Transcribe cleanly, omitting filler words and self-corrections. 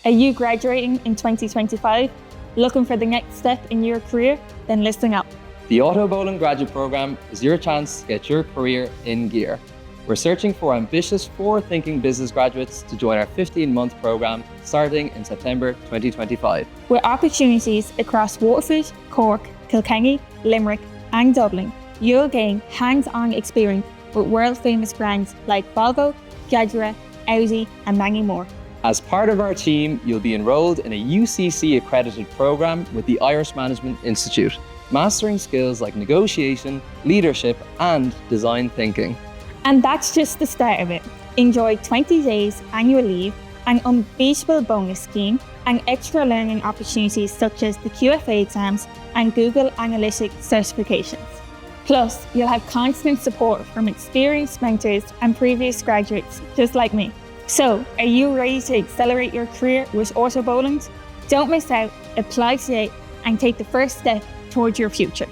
Are you graduating in 2025? Looking for the next step in your career? Then listen up. The Auto Boland Graduate Programme is your chance to get your career in gear. We're searching for ambitious, forward-thinking business graduates to join our 15-month programme starting in September 2025. With opportunities across Waterford, Cork, Kilkenny, Limerick and Dublin, you'll gain hands-on experience with world-famous brands like Volvo, Jaguar, Audi and many more. As part of our team, you'll be enrolled in a UCC-accredited programme with the Irish Management Institute, mastering skills like negotiation, leadership and design thinking. And that's just the start of it. Enjoy 20 days annual leave, an unbeatable bonus scheme, and extra learning opportunities such as the QFA exams and Google Analytics certifications. Plus, you'll have constant support from experienced mentors and previous graduates just like me. So, are you ready to accelerate your career with Auto Boland? Don't miss out, apply today and take the first step towards your future.